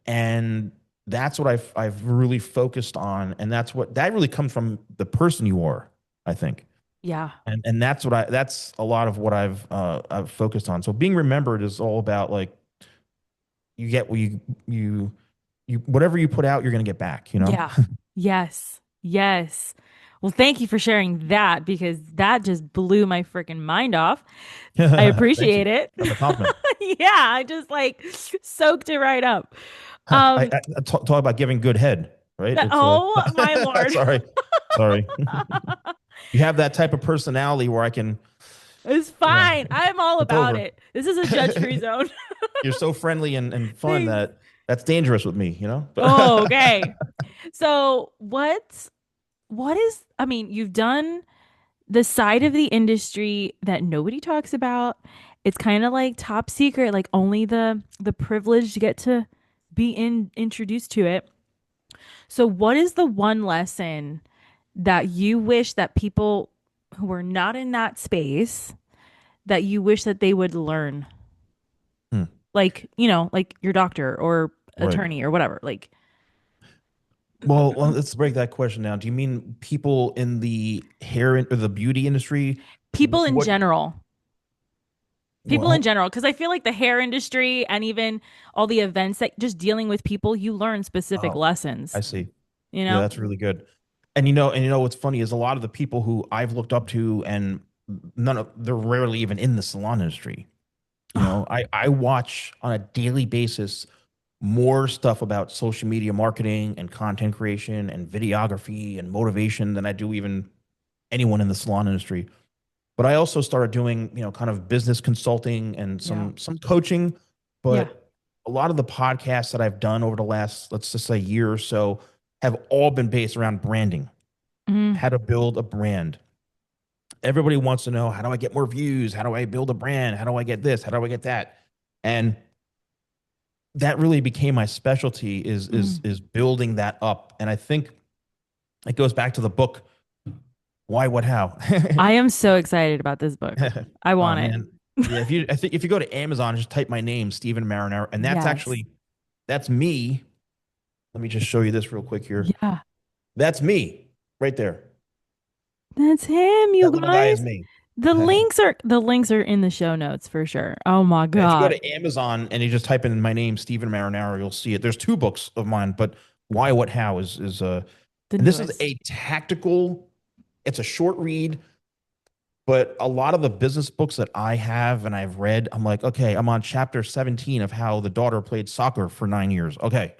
And that's what I've really focused on, and that really comes from the person you are, I think. Yeah. And that's a lot of what I've focused on. So being remembered is all about like you get what you whatever you put out, you're gonna get back. Yeah. Yes. Yes. Well, thank you for sharing that because that just blew my freaking mind off. I Thank you. appreciate it. That's a compliment. Yeah, I just like soaked it right up. I Um, talk about giving good head, right? It's oh my Lord. sorry. You have that type of personality where I can, It's you know, fine. I'm all flip about over. it. This is a judge-free zone. You're so friendly and fun Thanks. that that's dangerous with me. Oh, okay. So what is, I mean, you've done the side of the industry that nobody talks about. It's kind of like top secret, like only the privileged get to be introduced to it. So what is the one lesson that you wish that people who are not in that space that you wish that they would learn? Hmm, Like, like your doctor or right. attorney or whatever. Like Well, let's break that question down. Do you mean people in the or the beauty industry? people in What? general. People in Well, general, because I feel like the hair industry and even all the events that just dealing with people, you learn specific oh, I lessons, see. you Yeah, know? that's really good. What's funny is a lot of the people who I've looked up to, and they're rarely even in the salon industry. I watch on a daily basis more stuff about social media marketing and content creation and videography and motivation than I do even anyone in the salon industry. But I also started doing, kind of business consulting and Yeah. some coaching. Yeah. But a lot of the podcasts that I've done over the last, let's just say, year or so have all been based around branding, Mm, how to build a brand. Everybody wants to know, how do I get more views? How do I build a brand? How do I get this? How do I get that? And that really became my specialty is is mm. is building that up. And I think it goes back to the book, Why, What, How. I am so excited about this book. I Oh want man. it. Yeah, I think if you go to Amazon, just type my name, Stephen Marinaro, and Yes. that's me. Let me just show you this real quick here. Yeah. That's me right there. That's him, you That little guy is guys. me. The links are in the show notes for sure. Oh my Yeah, if you go God. to Amazon and you just type in my name, Stephen Marinaro, you'll see it. There's two books of mine, but Why, What, How is The and this is newest. a tactical, it's a short read, but a lot of the business books that I have and I've read, I'm like, okay, I'm on chapter 17 of how the daughter played soccer for 9 years. Okay,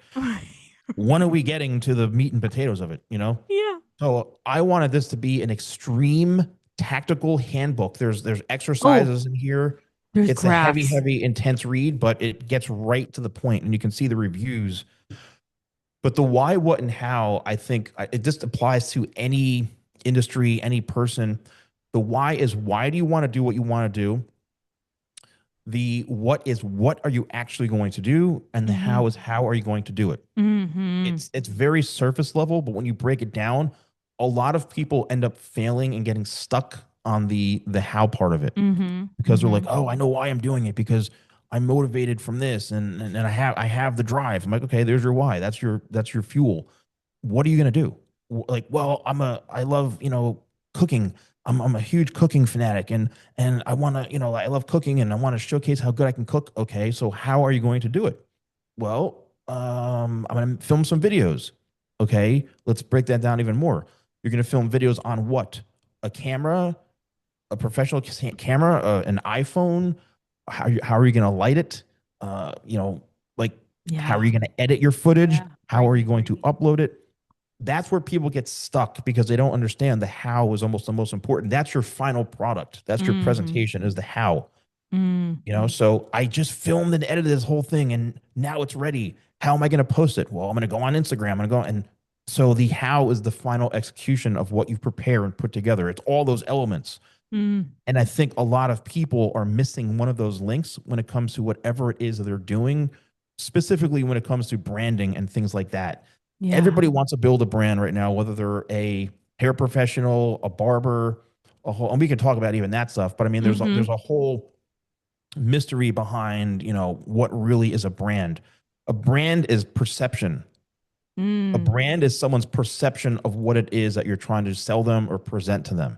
when are we getting to the meat and potatoes of it? Yeah. So I wanted this to be an extreme tactical handbook. There's Oh, exercises in here. there's It's a heavy, graphs. heavy, intense read, but it gets right to the point, and you can see the reviews. But the why, what, and how, I think it just applies to any industry, any person. The why is, why do you want to do what you want to do? The what is, what are you actually going to do? And the Mm-hmm. how is, how are you going to do it? Mm-hmm. It's very surface level, but when you break it down, a lot of people end up failing and getting stuck on the how part of it, Mm-hmm. because they're Mm-hmm. like, oh, I know why I'm doing it, because I'm motivated from this, and I have the drive. I'm like, okay, there's your why. That's your fuel. What are you gonna do? like, well, I love, cooking. I'm a huge cooking fanatic, and I want to, I love cooking and I want to showcase how good I can cook. Okay, so how are you going to do it? Well, I'm going to film some videos. Okay, let's break that down even more. You're going to film videos on what? A camera, a professional camera, an iPhone. How are you going to light it? Like, how are Yeah. you going to edit your footage? Yeah. How Right. are you going to upload it? That's where people get stuck because they don't understand the how is almost the most important. That's your final product. That's your Mm-hmm. presentation is the how. Mm. So I just filmed and edited this whole thing and now it's ready. How am I going to post it? Well, I'm going to go on Instagram. I'm going to go and so the how is the final execution of what you prepare and put together. It's all those elements. Mm. And I think a lot of people are missing one of those links when it comes to whatever it is that they're doing, specifically when it comes to branding and things like that. Yeah. Everybody wants to build a brand right now, whether they're a hair professional, a barber, a whole, and we can talk about even that stuff. But I mean, Mm-hmm. there's a whole mystery behind, what really is a brand. A brand is perception. A Mm. brand is someone's perception of what it is that you're trying to sell them or present to them.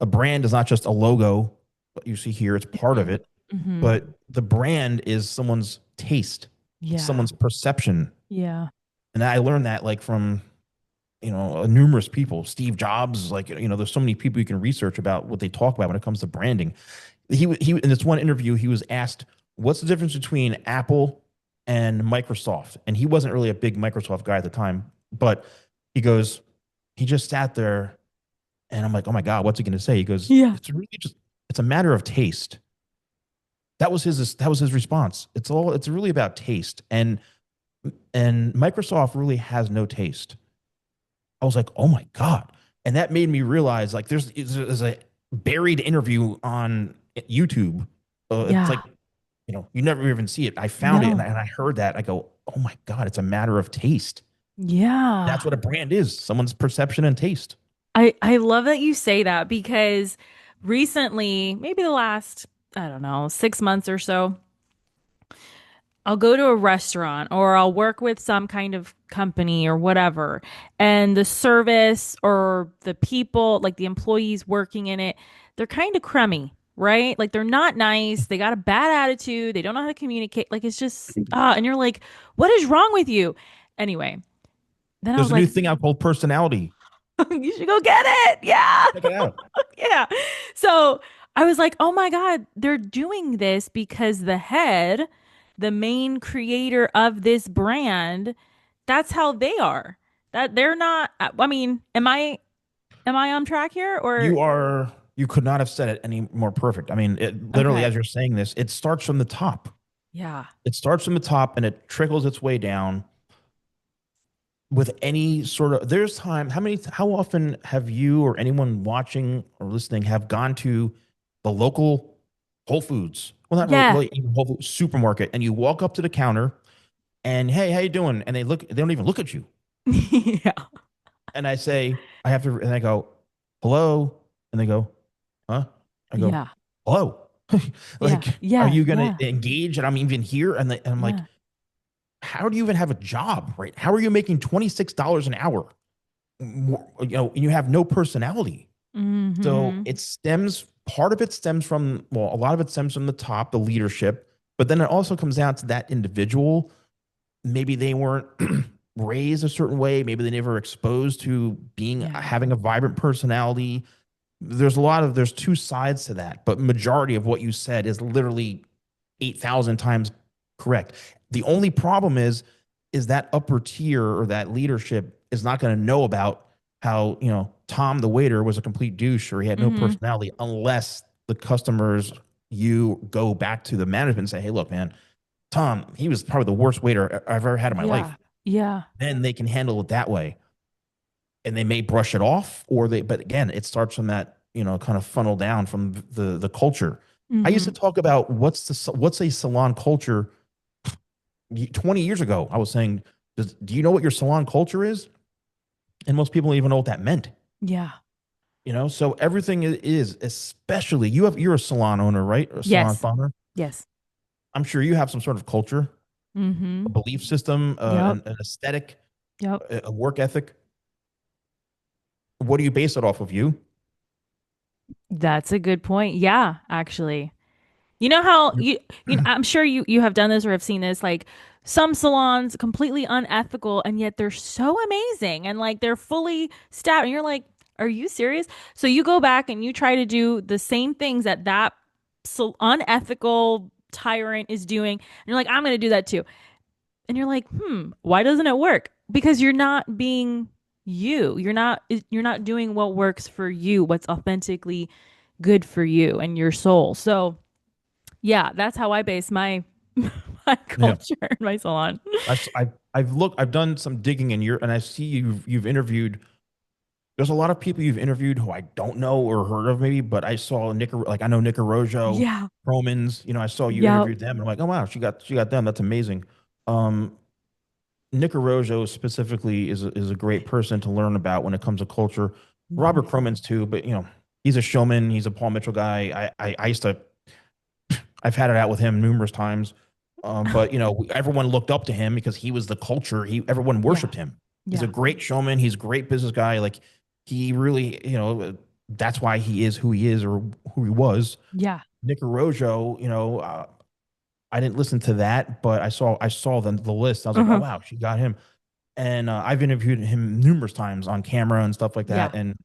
A brand is not just a logo that you see here, it's part of Mm. it, Mm-hmm. but the brand is someone's taste, Yeah. someone's perception. Yeah. And I learned that like from, numerous people. Steve Jobs, like, there's so many people you can research about what they talk about when it comes to branding. He in this one interview, he was asked, what's the difference between Apple and Microsoft? And he wasn't really a big Microsoft guy at the time, but he goes, he just sat there and I'm like, oh my God, what's he going to say? He goes, Yeah. it's a matter of taste. That was his response. It's really about taste. And Microsoft really has no taste. I was like, oh my God. And that made me realize like there's a buried interview on YouTube. It's Yeah. like, you never even see it. I found it and No. I heard that. I go, oh my God, it's a matter of taste. That's Yeah. what a brand is, someone's perception and taste. I love that you say that because recently, maybe the last, I don't know, 6 months or so, I'll go to a restaurant or I'll work with some kind of company or whatever, and the service or the people, like the employees working in it, they're kind of crummy, right? Like they're not nice. They got a bad attitude. They don't know how to communicate. Like it's just, and you're like, what is wrong with you? Anyway, then I There's was a new like, thing out called personality. you should go get it. Yeah. Check it out. Yeah. So I was like, oh my God, they're doing this because the head, the main creator of this brand, that's how they are. That they're not, I mean, am I on track here or You could not have said it any more perfect. I mean, literally, okay. as you're saying this, it starts from the top. Yeah. It starts from the top and it trickles its way down with any sort of there's time how often have you or anyone watching or listening have gone to the local Whole Foods, well, not Yeah. really even Whole Foods supermarket, and you walk up to the counter and hey, how you doing? And they don't even look at you. Yeah. And I say, I have to, and I go, hello. And they go, huh? I go, Yeah. hello. Yeah. Like, are Yeah. you going Yeah. to engage? And I'm even here. And I'm like, Yeah. how do you even have a job, right? How are you making $26 an hour? And you have no personality. So Mm-hmm. part of it stems from, well, a lot of it stems from the top, the leadership, but then it also comes down to that individual. Maybe they weren't raised a certain way. Maybe they never exposed to Yeah. having a vibrant personality. There's two sides to that, but majority of what you said is literally 8,000 times correct. The only problem is that upper tier or that leadership is not going to know about how, Tom the waiter was a complete douche or he had no Mm-hmm. personality unless the customers you go back to the management and say, hey, look, man, Tom, he was probably the worst waiter I've ever had in my life. Yeah. Yeah. Then they can handle it that way. And they may brush it off but again, it starts from that, kind of funnel down from the culture. I used Mm-hmm. to talk about what's a salon culture 20 years ago. I was saying, do you know what your salon culture is? And most people don't even know what that meant. Yeah. So everything is especially you're a salon owner, right? A salon Yes. founder. Yes. I'm sure you have some sort of culture, Mm-hmm. a belief system, Yep. an aesthetic, Yep. a work ethic. What do you base it off of? You? That's a good point. Yeah, actually. You know how I'm sure you have done this or have seen this, like some salons completely unethical and yet they're so amazing and like they're fully staffed and you're like, are you serious? So you go back and you try to do the same things that unethical tyrant is doing and you're like, I'm going to do that too. And you're like, why doesn't it work? Because you're not being you. You're not doing what works for you, what's authentically good for you and your soul. So yeah, that's how I base my Yeah. culture in my salon. I've done some digging in your, and I see you've interviewed. There's a lot of people you've interviewed who I don't know or heard of maybe, but I saw like I know Nick Rojo, Yeah. Romans. I saw you Yep. interviewed them, and I'm like, oh wow, she got them. That's amazing. Um, Nick Rojo specifically is a great person to learn about when it comes to culture. Robert Mhm. Cromans too, but he's a showman. He's a Paul Mitchell guy. I used to I've had it out with him numerous times. But everyone looked up to him because he was the culture. Everyone Yeah. worshipped him. He's a Yeah. great showman. He's a great business guy. Like he really, that's why he is who he is or who he was. Yeah. Nick Rojo, I didn't listen to that, but I saw the list. I was like, oh Uh-huh. wow, she got him. And I've interviewed him numerous times on camera and stuff like that. Yeah. And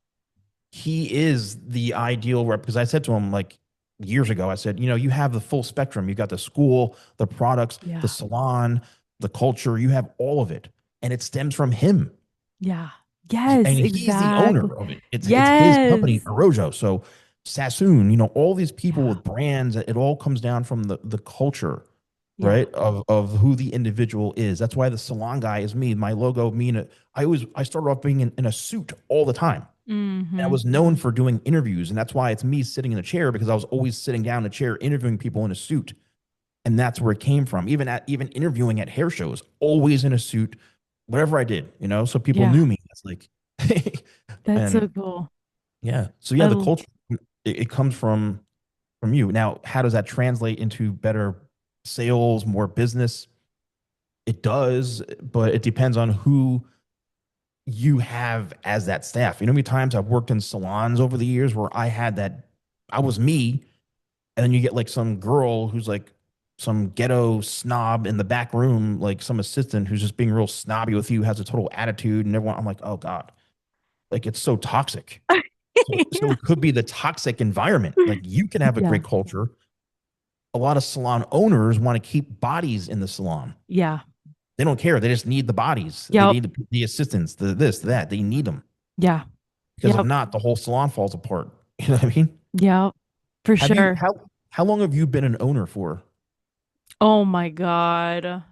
he is the ideal rep because I said to him like years ago, I said, you have the full spectrum. You've got the school, the products, the Yeah. salon, the culture. You have all of it, and it stems from him. Yeah. And Yes, he's the owner exactly. of it. It's his company, Yes. Arojo. So Sassoon, all these people Yeah. with brands. It all comes down from the culture, Yeah. right? Of who the individual is. That's why the salon guy is me. My logo, me. I started off being in a suit all the time. And I Mm-hmm. was known for doing interviews, and that's why it's me sitting in a chair because I was always sitting down in a chair interviewing people in a suit, and that's where it came from. Even interviewing at hair shows, always in a suit, whatever I did, so people Yeah. knew me. It's like, That's and so cool. yeah, so yeah, I the l- culture it comes from you. Now, how does that translate into better sales, more business? It does, but it depends on who you have as that staff. You know how many times I've worked in salons over the years where I was me, and then you get like some girl who's like some ghetto snob in the back room, like some assistant who's just being real snobby with you, has a total attitude, and everyone. I'm like, oh God, like it's so toxic. So Yeah. it could be the toxic environment. Like you can have a Yeah. great culture. A lot of salon owners want to keep bodies in the salon. Yeah. They don't care. They just need the bodies. They Yep. need the assistants, the this, that. They need them Yeah. because if Yep. not, the whole salon falls apart. You know what I mean? Yep. For Have you sure. how long have you been an owner for? Oh my God.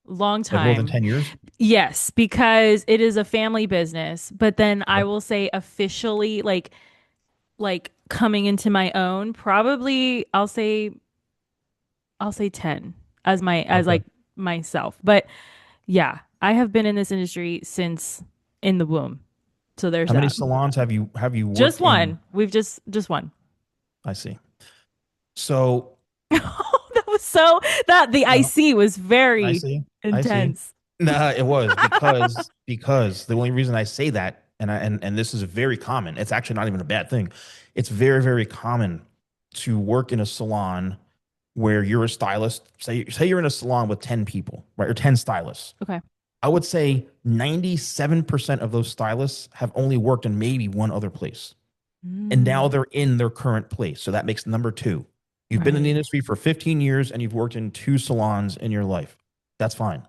Long Like more than time. 10 years? Yes, because it is a family business. But then I Okay. will say officially, like coming into my own, probably I'll say 10 as Okay. like myself. But yeah, I have been in this industry since in the womb. So there's How many that. salons have you Just worked in? one. We've just one. I see. So, That was so that the no, IC was I very see. I see. intense. Nah, it was because the only reason I say that, and this is very common. It's actually not even a bad thing. It's very, very common to work in a salon where you're a stylist. Say you're in a salon with 10 people, right? Or 10 stylists. Okay. I would say 97% of those stylists have only worked in maybe one other place. And now Mm, they're in their current place. So that makes number two. You've been in the right. industry for 15 years and you've worked in two salons in your life. That's fine.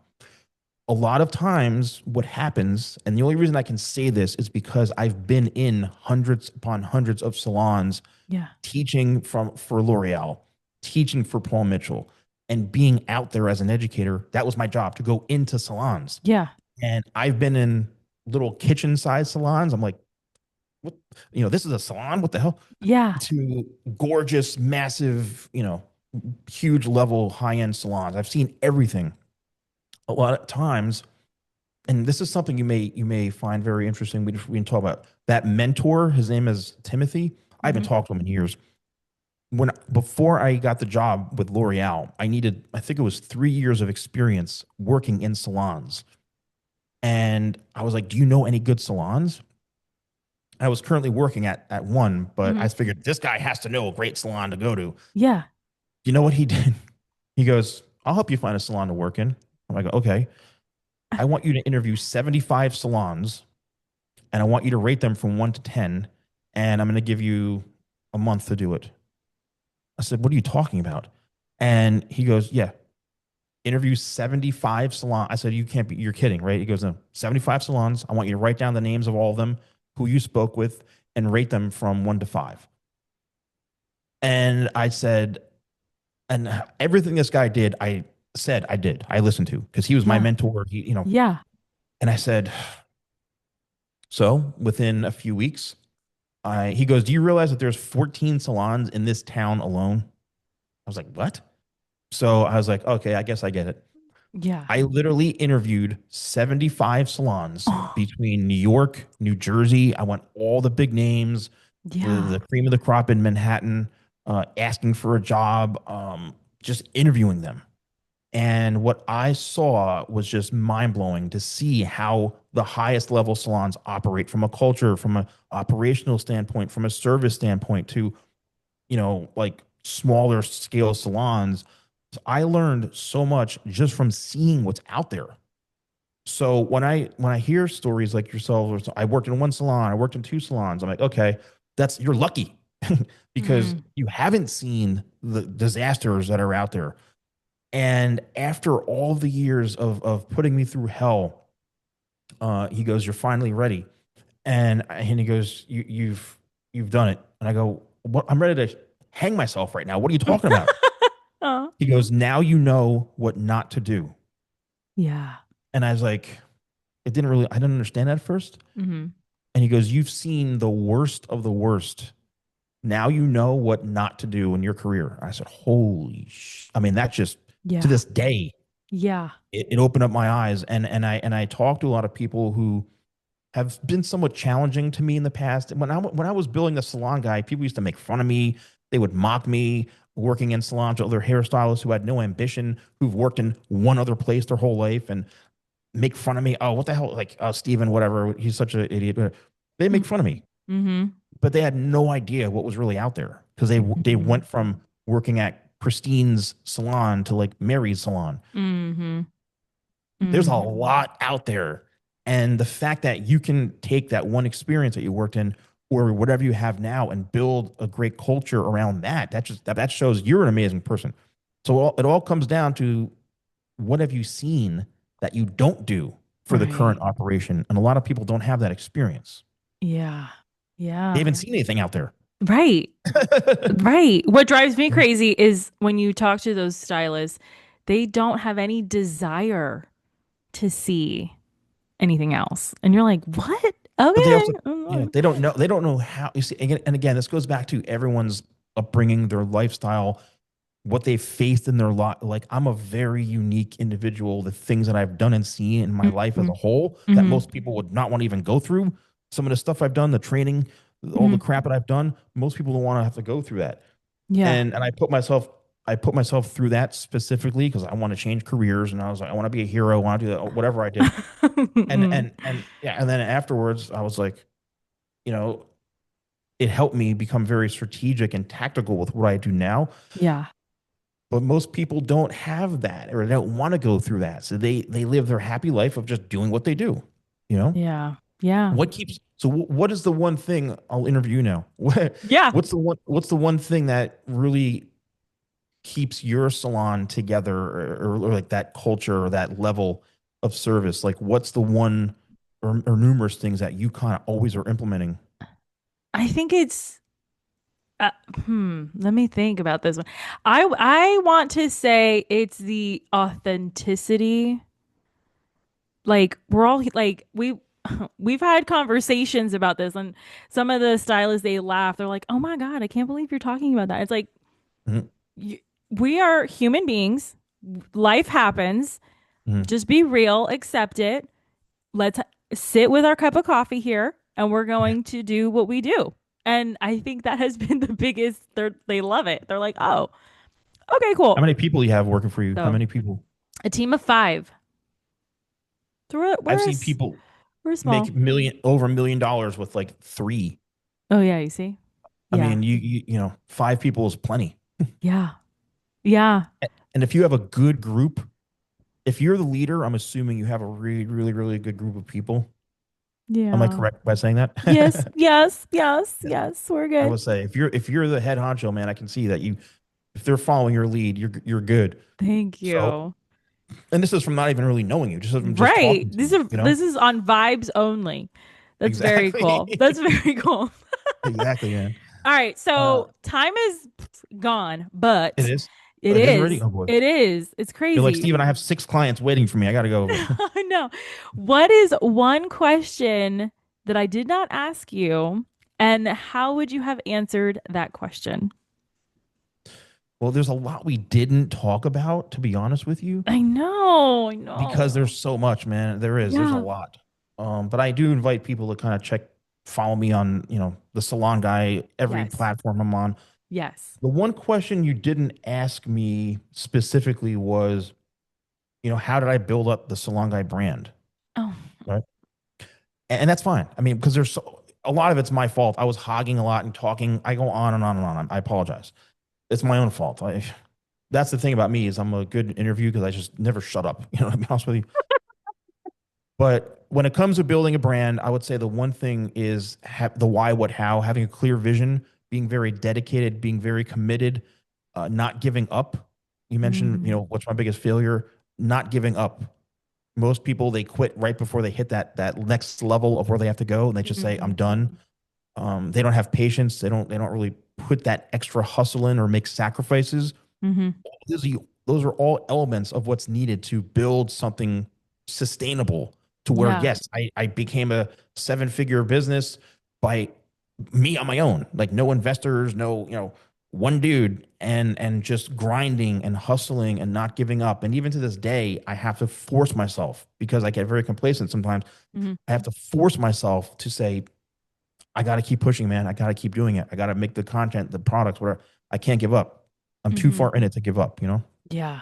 A lot of times, what happens, and the only reason I can say this is because I've been in hundreds upon hundreds of salons Yeah. teaching for L'Oreal, teaching for Paul Mitchell, and being out there as an educator. That was my job to go into salons. Yeah. And I've been in little kitchen size salons. I'm like, what? This is a salon. What the hell? Yeah. To gorgeous, massive, huge level high end salons. I've seen everything. A lot of times, and this is something you may find very interesting. We can talk about that mentor. His name is Timothy. I haven't Hmm. talked to him in years. Before I got the job with L'Oreal, I think it was 3 years of experience working in salons. And I was like, "Do you know any good salons?" I was currently working at one, but I Hmm. figured this guy has to know a great salon to go to. Yeah. You know what he did? He goes, I'll help you find a salon to work in. I'm like, okay. I want you to interview 75 salons and I want you to rate them from 1 to 10. And I'm going to give you a month to do it. I said, what are you talking about? And he goes, yeah, interview 75 salons. I said, you can't be, you're kidding, right? He goes, no, 75 salons. I want you to write down the names of all of them, who you spoke with, and rate them from 1 to 5. And I said, and everything this guy did, I said I did. I listened to because he was my Yeah. mentor. Yeah. And I said, so within a few weeks, he goes, do you realize that there's 14 salons in this town alone? I was like, what? So I was like, okay, I guess I get it. Yeah. I literally interviewed 75 salons Oh, between New York, New Jersey. I went all the big names, yeah. the cream of the crop in Manhattan, asking for a job, just interviewing them. And what I saw was just mind blowing to see how the highest level salons operate from a culture, from an operational standpoint, from a service standpoint to, like smaller scale salons. I learned so much just from seeing what's out there. So when I hear stories like yourself, or I worked in one salon, I worked in two salons, I'm like, okay, that's you're lucky because Mm. you haven't seen the disasters that are out there. And after all the years of putting me through hell, he goes, "You're finally ready." And he goes, you've done it." And I go, "What? I'm ready to hang myself right now. What are you talking about?" Oh. He goes, "Now you know what not to do." Yeah. And I was like, I didn't understand that at first. Hmm. And he goes, "You've seen the worst of the worst. Now you know what not to do in your career." I said, "Holy I mean, that just to Yeah. this day, Yeah. it opened up my eyes." And I talked to a lot of people who have been somewhat challenging to me in the past. When I was building the salon guy, people used to make fun of me. They would mock me working in salons with other hairstylists who had no ambition, who've worked in one other place their whole life, and make fun of me. Oh, what the hell? Like, Steven, whatever. He's such an idiot. They make fun of me, Mm-hmm. but they had no idea what was really out there because they Mm-hmm. went from working at Kristine's salon to like Mary's salon. Mm-hmm. There's a Mm-hmm. lot out there. And the fact that you can take that one experience that you worked in or whatever you have now and build a great culture around that shows you're an amazing person. So it all comes down to what have you seen that you don't do for the Right. current operation? And a lot of people don't have that experience. Yeah. They Yeah. haven't seen anything out there. Right. Right. What drives me crazy is when you talk to those stylists, they don't have any desire to see anything else. And you're like, what? But they Okay. also, yeah, they don't know how. You see, again, this goes back to everyone's upbringing, their lifestyle, what they've faced in their life. Like, I'm a very unique individual. The things that I've done and seen in my life as Mm-hmm. a whole that Hmm. most people would not want to even go through. Some of the stuff I've done, the training, all the Hmm. crap that I've done, most people don't want to have to go through that. Yeah. And I put myself through that specifically because I want to change careers, and I was like, I want to be a hero, I want to do that, whatever I did. And yeah, and then afterwards, I was like, you know, it helped me become very strategic and tactical with what I do now. Yeah. But most people don't have that, or they don't want to go through that. So they live their happy life of just doing what they do. You know, Yeah. Yeah. what is the one thing I'll interview you now? What Yeah. what's the one thing that really keeps your salon together, or like that culture or that level of service? Like, what's the one or numerous things that you kind of always are implementing? I think it's uh, let me think about this one. I want to say it's the authenticity. Like we're all like we've had conversations about this, and some of the stylists they laugh. They're like, "Oh my God, I can't believe you're talking about that." It's like Mhm, you, we are human beings. Life happens. mhm. Just be real, accept it. Let's sit with our cup of coffee here, and we're Yeah. going to do what we do. And I think that has been the biggest. They love it. They're like, "Oh, okay, How cool." many people you have working for you? How So many people? a team of five. So I've we're seen people. We're small. make million over $1 million with like three. Oh yeah, you see? I Yeah. mean, you know, five people is plenty. Yeah. Yeah. And if you have a good group, if you're the leader, I'm assuming you have a really, really, really good group of people. Am I Yeah. correct by saying Yes, that? yes, yes, Yeah. yes. We're I good. would say if you're the head honcho, man, I can see that if they're following your lead, you're good. Thank So, you. and this is from not even really knowing you, just from just Right. talking to you, you know? This is on vibes only. That's very cool. Exactly. That's very cool. Exactly, man. All right. Uh, So time is gone, it but is. it It is already. is. Oh boy. It is. It's You're like, crazy. Steven, I have six clients waiting for me. I gotta go. But I know. What is one question that I did not ask you, and how would you have answered that question? well, there's a lot we didn't talk about, to be honest with you, I know. I because know. there's so much, man. There's a Yeah. lot. But I do invite people to kind of follow me on, the Salon Guy, every Yes. platform I'm on. Yes. The one question you didn't ask me specifically was, how did I build up the Salon Guy brand? Oh. Right. And that's fine. I mean, because a lot of it's my fault. I was hogging a lot and talking. I go on and on and on. I apologize. It's my own fault. That's the thing about me is I'm a good interview because I just never shut up. To be honest with you. But when it comes to building a brand, I would say the one thing is the why, what, how, having a clear vision, being very dedicated, being very committed, not giving up. You mentioned, Mm, what's my biggest failure? Not giving up. Most people they quit right before they hit that next level of where they have to go, and they just say, "I'm mm, done." They don't have patience. They don't really put that extra hustle in or make sacrifices. hmm Those are all elements of what's needed to build something sustainable to where, Yeah. yes, I became a seven-figure business by me on my own, like no investors, no, one dude, and just grinding and hustling and not giving up. And even to this day, I have to force myself because I get very complacent sometimes. hmm I have to force myself to say, I got to keep pushing, man. I got to keep doing it. I got to make the content, the products, whatever. I can't give up. I'm too hmm far in it to give up. Yeah.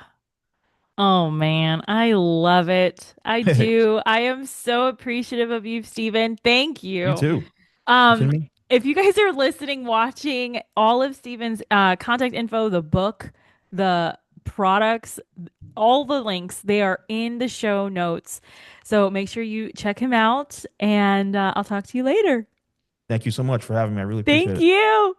Oh man, I love it. I do. I am so appreciative of you, Stephen. Thank You you. too. You Um, kidding me? if you guys are listening, watching, all of Stephen's contact info, the book, the products, all the links, they are in the show notes. So make sure you check him out, and I'll talk to you later. Thank you so much for having me. I really appreciate Thank it. you.